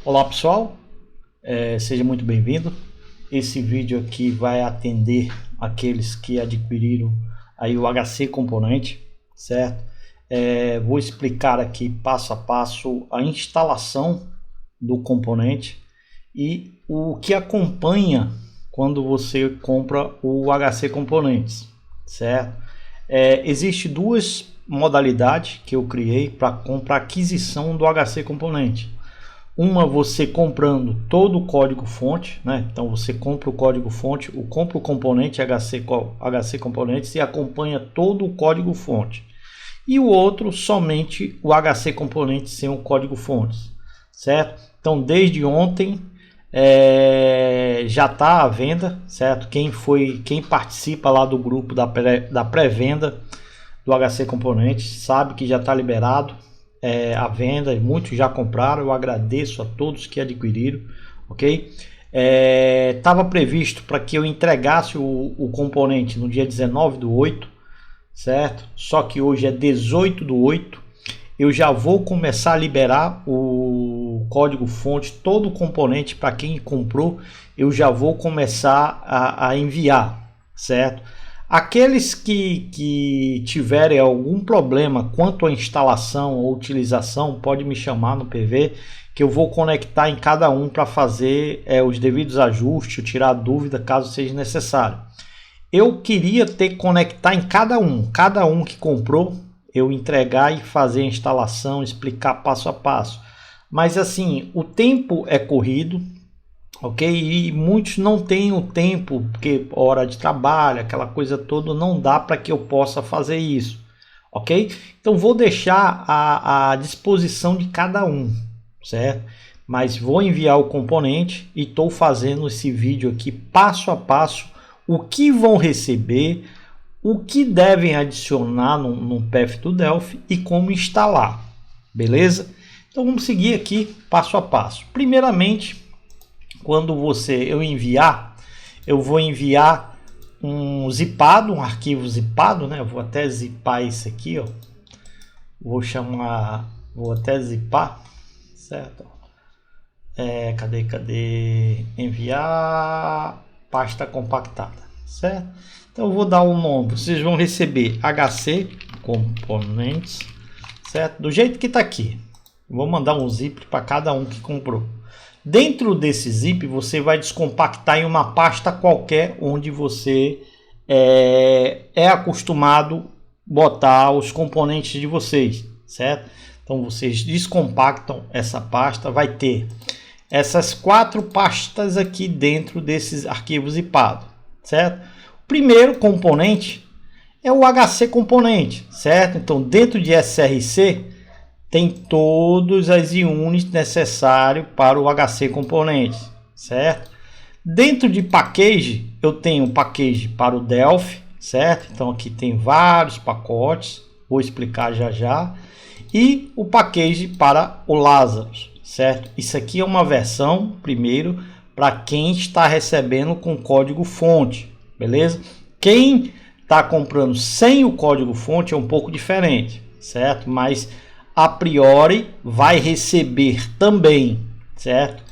Olá pessoal, seja muito bem-vindo. Esse vídeo aqui vai atender aqueles que adquiriram aí o HC Componente, certo? Vou explicar aqui passo a passo a instalação do componente e o que acompanha quando você compra o HC Componentes, certo? Existe duas modalidades que eu criei para comprar aquisição do HC Componente. Uma, você comprando todo o código fonte, né? Então você compra o código fonte, compra o componente HC Componentes e acompanha todo o código fonte. E o outro, somente o HC Componentes sem o código fontes, certo? Então desde ontem já está à venda, certo? Quem participa lá do grupo da pré-venda do HC Componentes sabe que já está liberado a venda, muitos já compraram. Eu agradeço a todos que adquiriram, ok? Estava previsto para que eu entregasse o componente no dia 19/8, certo? Só que hoje é 18/8. Eu já vou começar a liberar o código fonte, todo o componente para quem comprou. Eu já vou começar a enviar, certo? Aqueles que tiverem algum problema quanto à instalação ou utilização, pode me chamar no PV, que eu vou conectar em cada um para fazer os devidos ajustes, tirar dúvida caso seja necessário. Eu queria ter que conectar em cada um que comprou, eu entregar e fazer a instalação, explicar passo a passo. Mas assim, o tempo é corrido, ok? E muitos não têm o tempo, porque hora de trabalho, aquela coisa toda, não dá para que eu possa fazer isso, ok? Então vou deixar à disposição de cada um, certo? Mas vou enviar o componente e estou fazendo esse vídeo aqui passo a passo, o que vão receber, o que devem adicionar no path do Delphi e como instalar, beleza? Então vamos seguir aqui passo a passo. Primeiramente, quando eu enviar, eu vou enviar um arquivo zipado, né? Eu vou até zipar isso aqui, ó. Vou até zipar, certo? Cadê? Enviar pasta compactada, certo? Então eu vou dar um nome. Vocês vão receber HC Componentes, certo? Do jeito que tá aqui. Vou mandar um zip para cada um que comprou. Dentro desse zip você vai descompactar em uma pasta qualquer onde você é acostumado botar os componentes de vocês, certo? Então vocês descompactam essa pasta, vai ter essas 4 pastas aqui dentro desses arquivos zipados, certo? O primeiro componente é o HC Componente, certo? Então dentro de SRC tem todas as units necessárias para o HC Componente, certo? Dentro de package, eu tenho um package para o Delphi, certo? Então aqui tem vários pacotes, vou explicar já. E o package para o Lazarus, certo? Isso aqui é uma versão, primeiro, para quem está recebendo com código fonte, beleza? Quem está comprando sem o código fonte é um pouco diferente, certo? Mas a priori vai receber também, certo?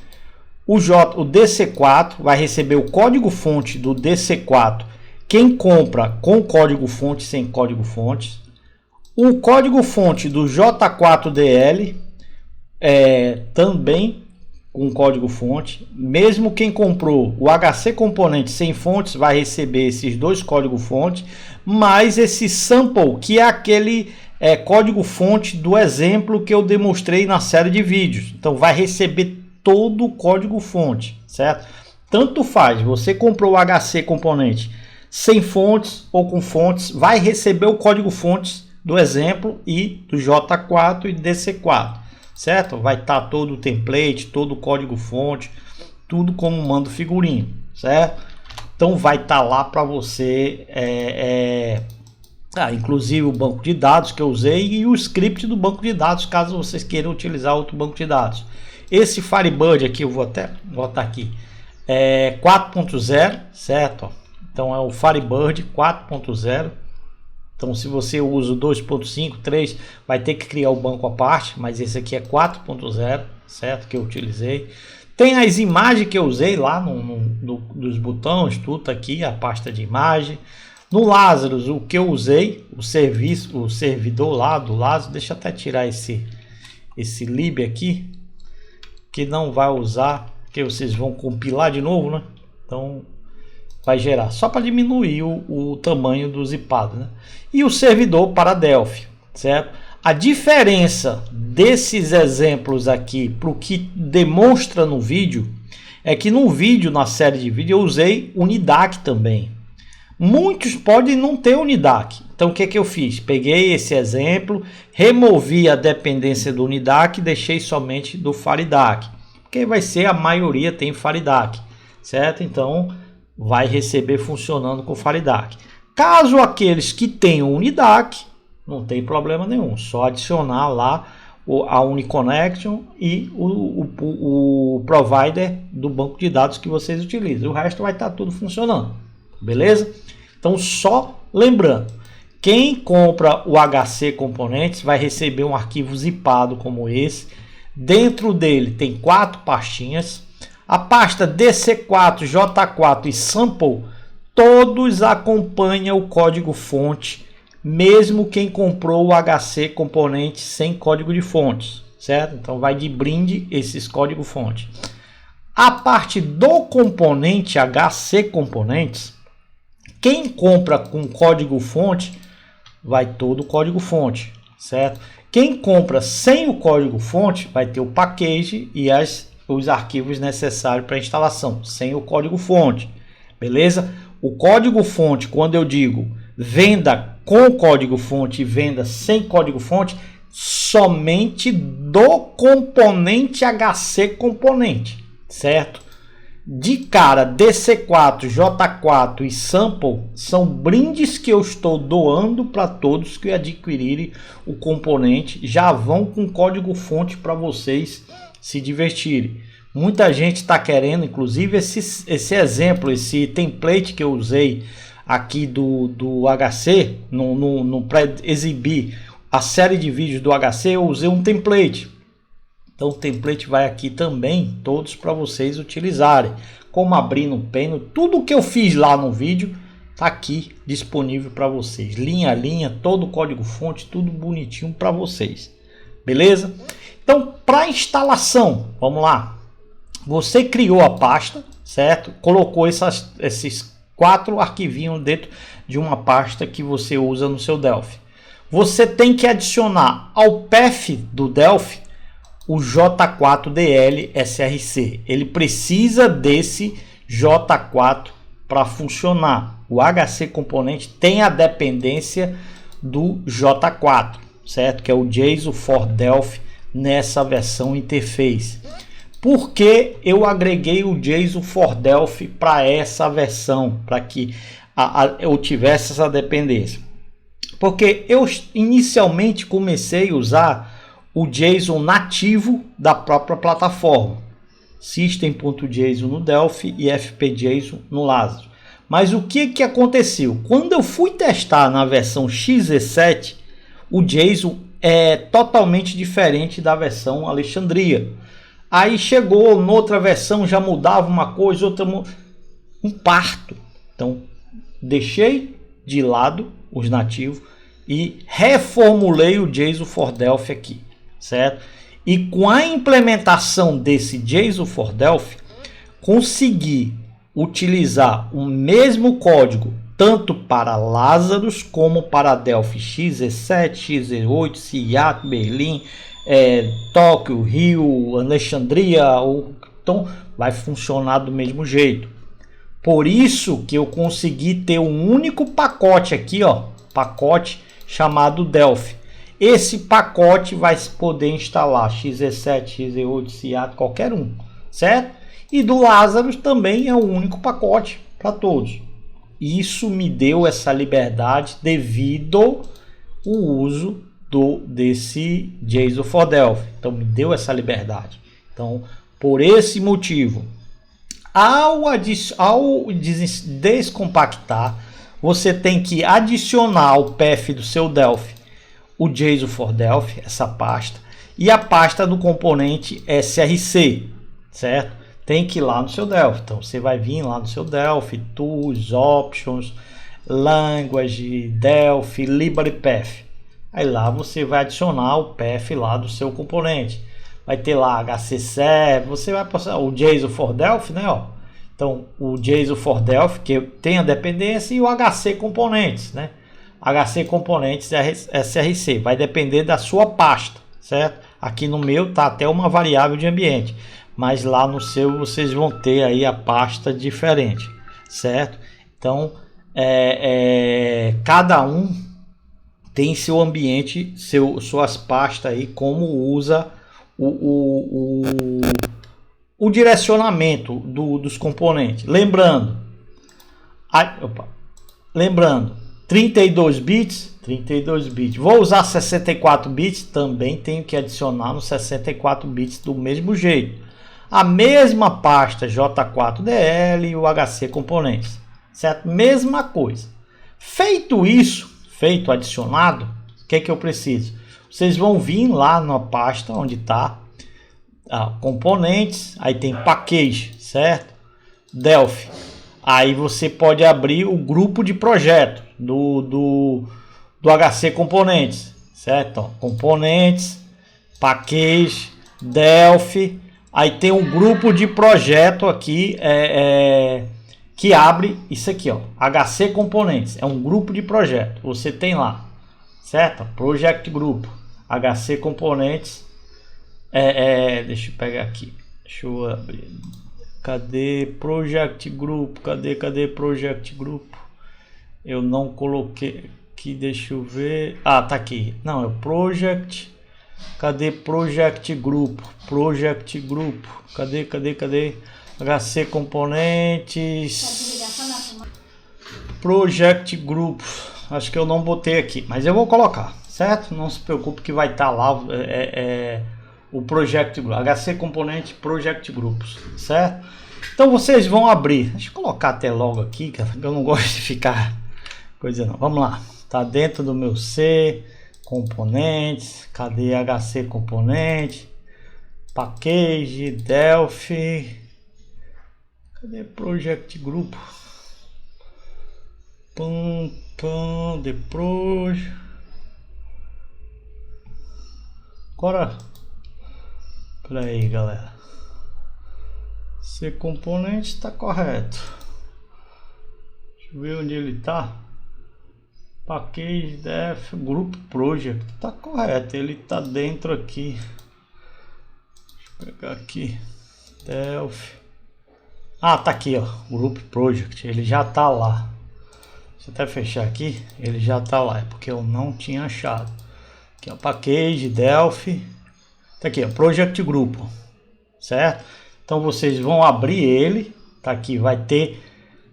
O DC4 vai receber o código fonte do DC4 quem compra com código fonte, sem código fonte. O código fonte do J4DL também com código fonte. Mesmo quem comprou o HC Componente sem fontes vai receber esses dois códigos fonte, mais esse sample, que é aquele código fonte do exemplo que eu demonstrei na série de vídeos. Então vai receber todo o código fonte, certo? Tanto faz, você comprou o HC Componente sem fontes ou com fontes, vai receber o código fontes do exemplo e do J4 e DC4, certo? Vai estar todo o template, todo o código fonte, tudo como mando figurinha, certo? Então vai estar lá para você inclusive o banco de dados que eu usei e o script do banco de dados, caso vocês queiram utilizar outro banco de dados. Esse Firebird aqui, eu vou até botar aqui, 4.0, certo? Então é o Firebird 4.0. Então se você usa o 2.5, 3, vai ter que criar o banco à parte, mas esse aqui é 4.0, certo? Que eu utilizei. Tem as imagens que eu usei lá dos botões, tudo tá aqui, a pasta de imagem. No Lazarus, o que eu usei, o servidor lá do Lazarus, deixa eu até tirar esse lib aqui, que não vai usar, porque vocês vão compilar de novo, né? Então vai gerar, só para diminuir o tamanho do zipado, né? E o servidor para Delphi, certo? A diferença desses exemplos aqui para o que demonstra no vídeo é que no vídeo, na série de vídeo, eu usei Unidac também. Muitos podem não ter Unidac. Então o que eu fiz? Peguei esse exemplo, removi a dependência do Unidac e deixei somente do Faridac. Porque vai ser a maioria tem Faridac, certo? Então vai receber funcionando com Faridac. Caso aqueles que tenham Unidac, não tem problema nenhum. Só adicionar lá a Uniconnection e o provider do banco de dados que vocês utilizam. O resto vai estar tudo funcionando. Beleza? Então só lembrando, quem compra o HC Componentes vai receber um arquivo zipado como esse. Dentro dele tem 4 pastinhas. A pasta DC4, J4 e Sample, todos acompanham o código fonte, mesmo quem comprou o HC Componente sem código de fontes, certo? Então vai de brinde esses código fonte. A parte do componente HC Componentes, quem compra com código fonte, vai todo o código fonte, certo? Quem compra sem o código fonte, vai ter o package e os arquivos necessários para instalação, sem o código fonte, beleza? O código fonte, quando eu digo venda com código fonte e venda sem código fonte, somente do componente HC Componente, certo? De cara, DC4, J4 e Sample são brindes que eu estou doando para todos que adquirirem o componente. Já vão com código fonte para vocês se divertirem. Muita gente está querendo, inclusive esse exemplo, esse template que eu usei aqui do HC, para exibir a série de vídeos do HC, eu usei um template. Então o template vai aqui também, todos para vocês utilizarem. Como abrir no Paint, tudo que eu fiz lá no vídeo está aqui disponível para vocês. Linha a linha, todo o código fonte, tudo bonitinho para vocês. Beleza? Então para instalação, vamos lá. Você criou a pasta, certo? Colocou esses 4 arquivinhos dentro de uma pasta que você usa no seu Delphi. Você tem que adicionar ao path do Delphi o J4DL SRC. Ele precisa desse J4 para funcionar. O HC Componente tem a dependência do J4, certo? Que é o JSON for Delphi nessa versão interface. Por que eu agreguei o JSON for Delphi para essa versão, para que eu tivesse essa dependência? Porque eu inicialmente comecei a usar o JSON nativo da própria plataforma, System.json no Delphi e FPJSON no Lazarus. Mas o que aconteceu? Quando eu fui testar na versão XE7, o JSON é totalmente diferente da versão Alexandria. Aí chegou noutra versão, já mudava uma coisa, outra um parto. Então deixei de lado os nativos e reformulei o JSON for Delphi aqui, certo? E com a implementação desse JSON for Delphi, consegui utilizar o mesmo código tanto para Lazarus como para Delphi XE7, XE8, Seattle, Berlim, Tóquio, Rio, Alexandria, então vai funcionar do mesmo jeito. Por isso que eu consegui ter um único pacote aqui, ó, pacote chamado Delphi. Esse pacote vai poder instalar XE7, XE8, Seattle, qualquer um, certo? E do Lazarus também é o único pacote para todos. Isso me deu essa liberdade devido ao uso desse JSON for Delphi. Então me deu essa liberdade. Então, por esse motivo, ao descompactar, você tem que adicionar ao path do seu Delphi o JSON for Delphi, essa pasta, e a pasta do componente SRC, certo? Tem que ir lá no seu Delphi. Então você vai vir lá no seu Delphi, Tools, Options, Language, Delphi, Library Path. Aí lá você vai adicionar o path lá do seu componente. Vai ter lá HC Server, você vai passar o JSON for Delphi, né? Ó. Então o JSON for Delphi, que tem a dependência, e o HC Componentes, né? HC Componentes SRC, vai depender da sua pasta, certo? Aqui no meu tá até uma variável de ambiente, mas lá no seu vocês vão ter aí a pasta diferente, certo? Então cada um tem seu ambiente, suas pastas aí, como usa o direcionamento dos componentes. Lembrando, 32 bits. Vou usar 64 bits, também tenho que adicionar no 64 bits do mesmo jeito. A mesma pasta J4DL e o HC Componentes, certo? Mesma coisa. Feito isso, feito adicionado, o que é que eu preciso? Vocês vão vir lá na pasta onde está componentes, aí tem package, certo? Delphi. Aí você pode abrir o grupo de projeto do HC Componentes, certo? Ó, componentes, package, Delphi. Aí tem um grupo de projeto aqui que abre isso aqui, ó, HC Componentes. É um grupo de projeto. Você tem lá, certo? Project Group, HC Componentes. Deixa eu pegar aqui. Deixa eu abrir. Cadê Project Group? Cadê Project Group? Eu não coloquei aqui, deixa eu ver. Ah, tá aqui. Não, é o Project. Cadê Project Group? Project Group. Cadê? HC Componentes. Project Group. Acho que eu não botei aqui, mas eu vou colocar, certo? Não se preocupe que vai estar lá o Project Group, HC Componente Project Groups, certo? Então vocês vão abrir. Deixa eu colocar até logo aqui, cara, eu não gosto de ficar coisa não. Vamos lá. Tá dentro do meu C componentes. Cadê HC Componente? Package, Delphi. Cadê Project Group? The Project. Agora, pera aí, galera. C componente está correto. Deixa eu ver onde ele tá. Package Def Group Project tá correto. Ele tá dentro aqui. Deixa eu pegar aqui. Delphi. Ah, tá aqui, ó. Group Project. Ele já tá lá. Deixa eu até fechar aqui. Ele já tá lá. É porque eu não tinha achado. Aqui, ó. Package Delphi. Tá aqui, ó. Project Group. Certo? Então vocês vão abrir ele. Tá aqui. Vai ter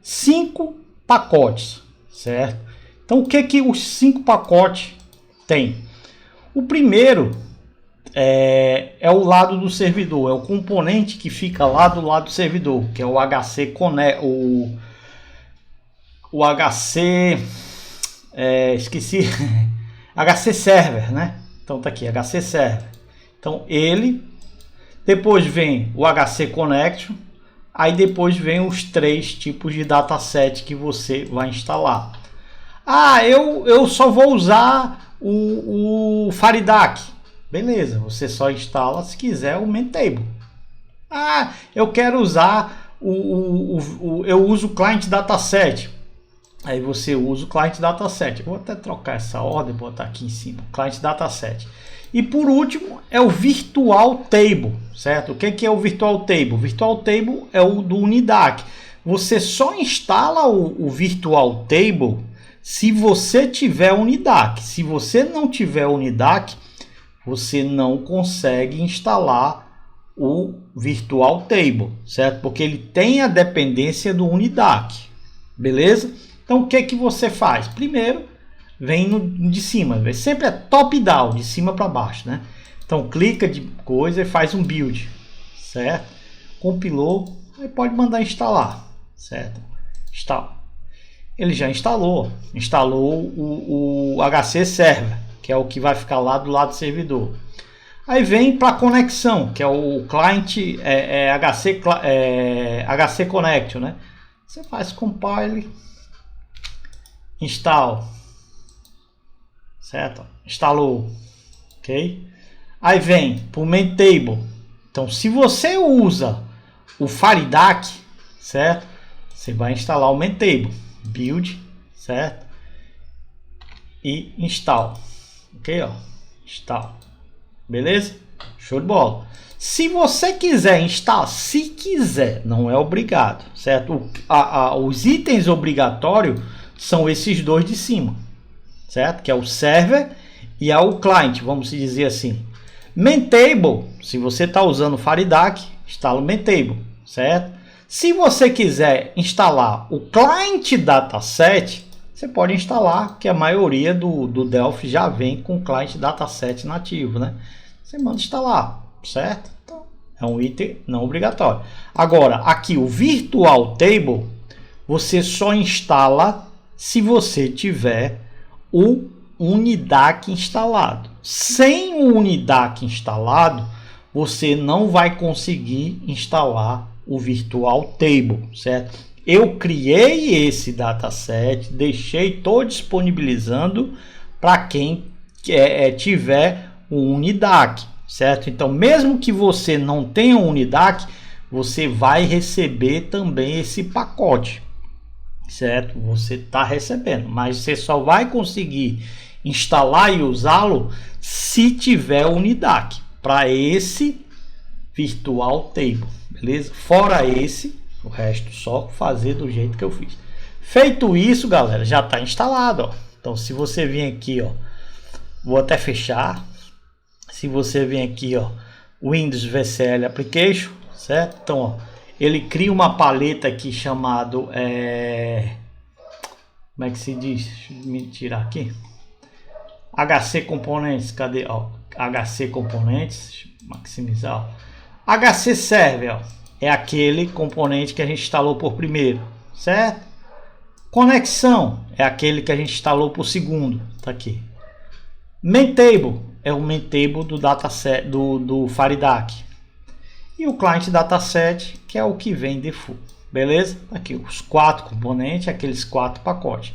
5 pacotes. Certo? Então o que que os 5 pacotes tem? O primeiro é o lado do servidor, é o componente que fica lá do lado do servidor, que é o HC Connect, o HC, esqueci, HC Server, né? Então tá aqui, HC Server. Então ele, depois vem o HC Connection, aí depois vem os 3 tipos de dataset que você vai instalar. Ah, eu só vou usar o Faridac. Beleza, você só instala se quiser o Mentable. Ah, eu quero usar eu uso o Client Dataset. Aí você usa o Client Dataset. Eu vou até trocar essa ordem, botar aqui em cima, Client Dataset. E por último é o Virtual Table, certo? O que é o Virtual Table? O Virtual Table é o do Unidac. Você só instala o Virtual Table se você tiver Unidac. Se você não tiver Unidac, você não consegue instalar o Virtual Table, certo? Porque ele tem a dependência do Unidac, beleza? Então o que que você faz? Primeiro, vem de cima, sempre é top-down, de cima para baixo, né? Então clica de coisa e faz um build, certo? Compilou, aí pode mandar instalar, certo? Instala. Ele já instalou o HC Server, que é o que vai ficar lá do lado do servidor. Aí vem para conexão, que é o client HC Connect, né? Você faz compile, install, certo? Instalou, ok? Aí vem para o main table. Então, se você usa o FireDAC, certo? Você vai instalar o main table, build, certo? E install, ok? Ó, install, beleza? Show de bola. Se você quiser instalar, se quiser, não é obrigado, certo? Os itens obrigatórios são esses dois de cima, certo? Que é o server e é o client, vamos dizer assim. Main table, se você está usando o FireDAC, instala o main table, certo? Se você quiser instalar o client dataset, você pode instalar, que a maioria do Delphi já vem com o client dataset nativo, né? Você manda instalar, certo? Então, é um item não obrigatório. Agora, aqui o Virtual Table, você só instala se você tiver o Unidac instalado. Sem o Unidac instalado, você não vai conseguir instalar o Virtual Table, certo? Eu criei esse dataset, estou disponibilizando para quem tiver o Unidac, certo? Então, mesmo que você não tenha o Unidac, você vai receber também esse pacote, certo? Você está recebendo, mas você só vai conseguir instalar e usá-lo se tiver o Unidac para esse Virtual Table, beleza? Fora esse, o resto só fazer do jeito que eu fiz. Feito isso, galera, já está instalado, ó. Então, se você vir aqui, ó, vou até fechar. Se você vir aqui, ó, Windows VCL Application, certo? Então, ó, ele cria uma paleta aqui chamado, como é que se diz? Deixa eu me tirar aqui. HC Components, cadê? Ó, HC Components, deixa eu maximizar, ó. HC Server, ó, é aquele componente que a gente instalou por primeiro, certo? Conexão é aquele que a gente instalou por segundo, tá aqui. Main Table é o main table do dataset do FireDAC. E o client dataset, que é o que vem default, beleza? Aqui os 4 componentes, aqueles 4 pacotes.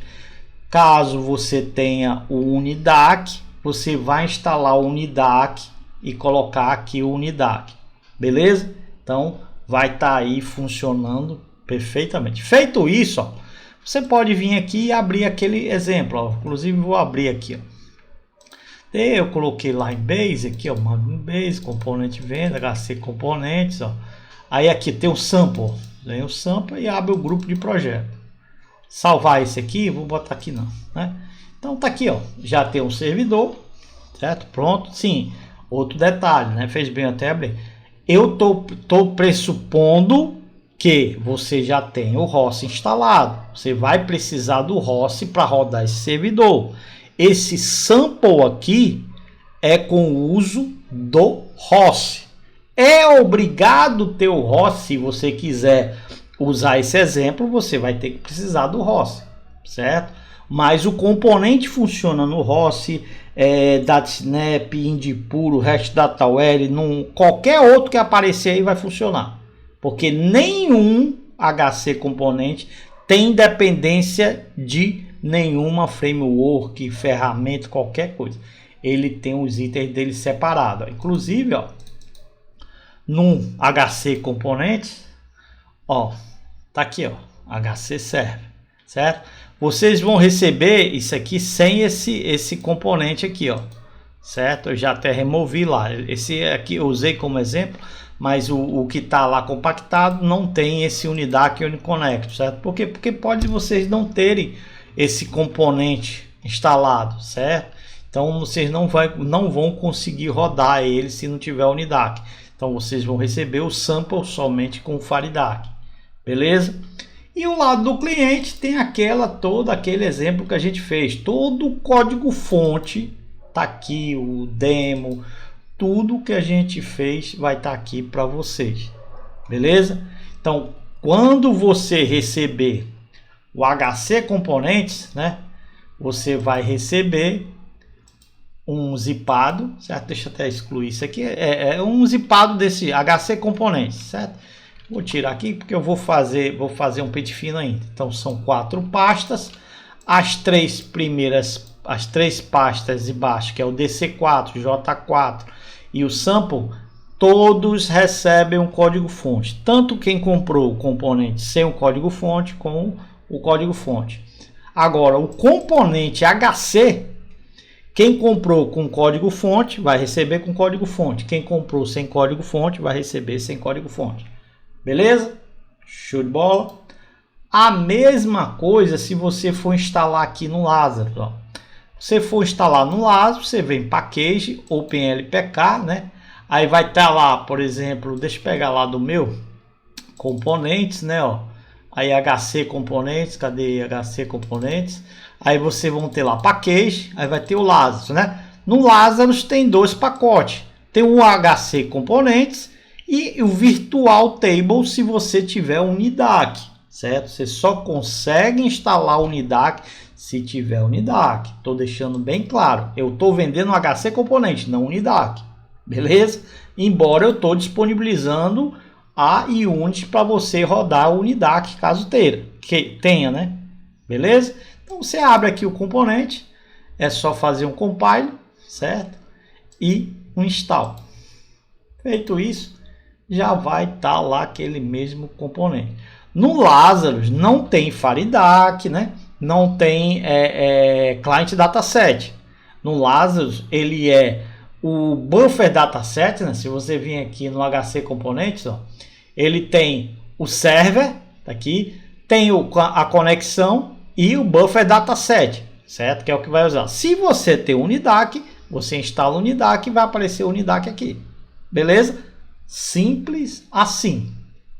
Caso você tenha o Unidac, você vai instalar o Unidac e colocar aqui o Unidac, beleza? Então vai estar aí funcionando perfeitamente. Feito isso, ó, você pode vir aqui e abrir aquele exemplo, ó. Inclusive vou abrir aqui, ó. Eu coloquei lá em Base, aqui, ó, mando em Base, componente venda, HC componentes, ó. Aí aqui tem o sample, ganha o sample e abre o grupo de projeto. Salvar esse aqui, vou botar aqui não, né? Então tá aqui, ó, já tem um servidor, certo? Pronto, sim. Outro detalhe, né? Fez bem até abrir. Eu tô pressupondo que você já tem o host instalado. Você vai precisar do host para rodar esse servidor. Esse sample aqui é com o uso do host. É obrigado ter o host. Se você quiser usar esse exemplo, você vai ter que precisar do host, certo? Mas o componente funciona no host, DataSnap, IndiePuro, RestDataWare, qualquer outro que aparecer aí vai funcionar. Porque nenhum HC componente tem dependência de nenhuma framework, ferramenta, qualquer coisa. Ele tem os itens dele separados. Inclusive, ó, num HC componentes, ó, tá aqui, ó, HC Server, certo? Vocês vão receber isso aqui sem esse componente aqui, ó, certo? Eu já até removi lá. Esse aqui eu usei como exemplo, mas o que tá lá compactado não tem esse Unidac e Uniconnect, certo? Porque pode vocês não terem esse componente instalado, certo? Então vocês não vão conseguir rodar ele se não tiver Unidac. Então vocês vão receber o sample somente com o FireDAC, beleza? E o lado do cliente tem todo aquele exemplo que a gente fez, todo o código fonte tá aqui, o demo, tudo que a gente fez vai estar aqui para vocês, beleza? Então quando você receber o HC componentes, né, você vai receber um zipado, certo? Deixa eu até excluir isso aqui. É um zipado desse HC Componentes, certo? Vou tirar aqui porque eu vou fazer um pente fino ainda. Então são 4 pastas. As 3 primeiras, as 3 pastas de baixo, que é o DC4, J4 e o Sample, todos recebem um código-fonte. Tanto quem comprou o componente sem o código-fonte como o código-fonte. Agora, o componente HC, quem comprou com código-fonte vai receber com código-fonte. Quem comprou sem código-fonte vai receber sem código-fonte. Beleza? Show de bola. A mesma coisa se você for instalar aqui no Lazarus. Ó. Se você for instalar no Lazarus, você vem Package, OpenLPK, né? Aí vai estar lá, por exemplo, deixa eu pegar lá do meu, componentes, né? Ó. Aí HC Componentes, cadê HC Componentes? Aí vocês vão ter lá Package, aí vai ter o Lazarus, né? No Lazarus tem 2 pacotes. Tem o HC Componentes e o Virtual Table se você tiver Unidac, certo? Você só consegue instalar o Unidac se tiver Unidac. Estou deixando bem claro. Eu estou vendendo HC Componente, não Unidac. Beleza? Embora eu estou disponibilizando a Unity para você rodar o Unidac caso tenha, né? Beleza? Então você abre aqui o componente, é só fazer um compile, certo? E um install. Feito isso, já vai estar lá aquele mesmo componente. No Lazarus não tem Faridac, né? Não tem Client Dataset. No Lazarus ele é o Buffer Dataset, né? Se você vir aqui no HC Componentes, ó, ele tem o server, tá aqui, tem a conexão e o Buffer Dataset, certo? Que é o que vai usar. Se você tem o Unidac, você instala o Unidac e vai aparecer o Unidac aqui. Beleza? Simples assim,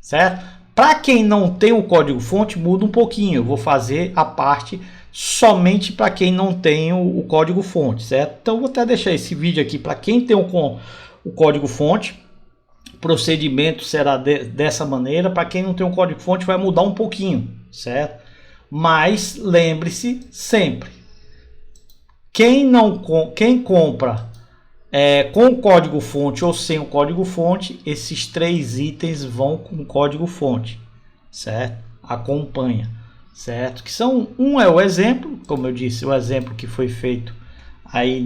certo? Para quem não tem o código-fonte, muda um pouquinho. Eu vou fazer a parte somente para quem não tem o código-fonte, certo? Então, vou até deixar esse vídeo aqui para quem tem o código-fonte. O procedimento será dessa maneira. Para quem não tem o código-fonte, vai mudar um pouquinho, certo? Mas lembre-se sempre, quem compra com o código-fonte ou sem o código-fonte, esses 3 itens vão com código-fonte, certo? Acompanha, certo? Que são, é o exemplo, como eu disse, o exemplo que foi feito aí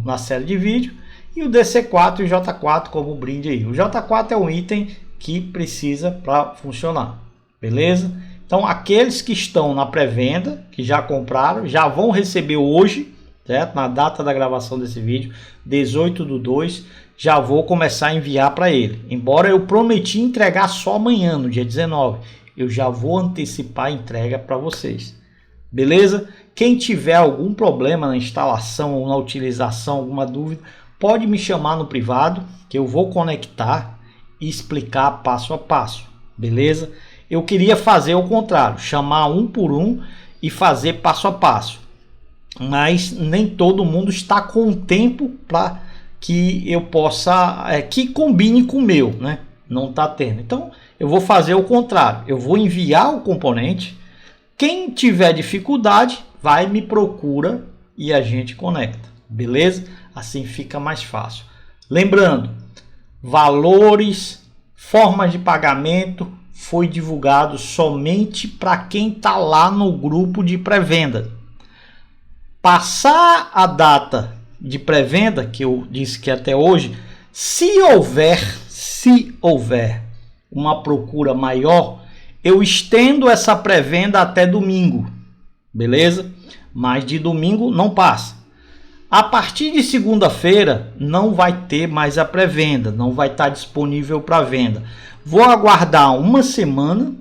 na série de vídeo, e o DC4 e o J4 como brinde aí. O J4 é um item que precisa para funcionar, beleza? Então, aqueles que estão na pré-venda, que já compraram, já vão receber hoje, certo? Na data da gravação desse vídeo, 18/2, já vou começar a enviar para ele. Embora eu prometi entregar só amanhã, no dia 19, eu já vou antecipar a entrega para vocês. Beleza? Quem tiver algum problema na instalação ou na utilização, alguma dúvida, pode me chamar no privado, que eu vou conectar e explicar passo a passo. Beleza? Eu queria fazer o contrário, chamar um por um e fazer passo a passo. Mas nem todo mundo está com o tempo para que eu possa, que combine com o meu, né? Não está tendo. Então, eu vou fazer o contrário. Eu vou enviar o componente. Quem tiver dificuldade, vai me procura e a gente conecta. Beleza? Assim fica mais fácil. Lembrando, valores, formas de pagamento, foi divulgado somente para quem está lá no grupo de pré-venda. Passar a data de pré-venda, que eu disse que até hoje, se houver uma procura maior, eu estendo essa pré-venda até domingo, beleza? Mas de domingo não passa. A partir de segunda-feira não vai ter mais a pré-venda, não vai estar disponível para venda. Vou aguardar uma semana,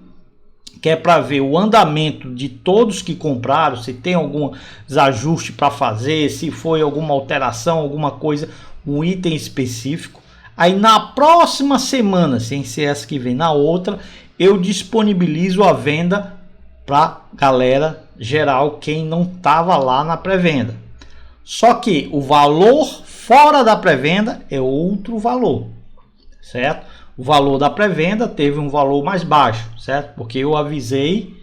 que é para ver o andamento de todos que compraram, se tem algum ajuste para fazer, se foi alguma alteração, alguma coisa, um item específico. Aí na próxima semana, sem ser essa que vem, na outra, eu disponibilizo a venda para galera geral, quem não estava lá na pré-venda. Só que o valor fora da pré-venda é outro valor, certo? O valor da pré-venda teve um valor mais baixo, certo? Porque eu avisei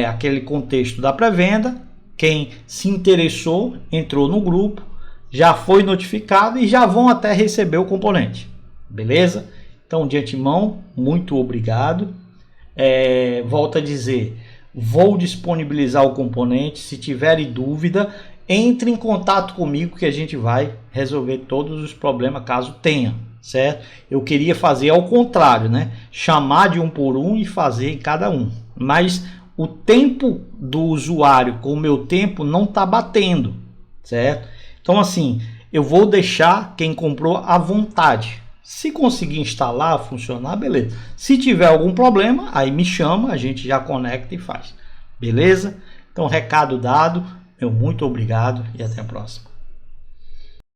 aquele contexto da pré-venda, quem se interessou entrou no grupo, já foi notificado e já vão até receber o componente, beleza? Então, de antemão, muito obrigado. Volto a dizer, vou disponibilizar o componente. Se tiverem dúvida, entre em contato comigo que a gente vai resolver todos os problemas caso tenha, certo? Eu queria fazer ao contrário, né? Chamar de um por um e fazer em cada um, mas o tempo do usuário com o meu tempo não está batendo, certo? Então assim, eu vou deixar quem comprou à vontade. Se conseguir instalar, funcionar, beleza. Se tiver algum problema, aí me chama, a gente já conecta e faz. Beleza? Então, recado dado. Meu muito obrigado e até a próxima.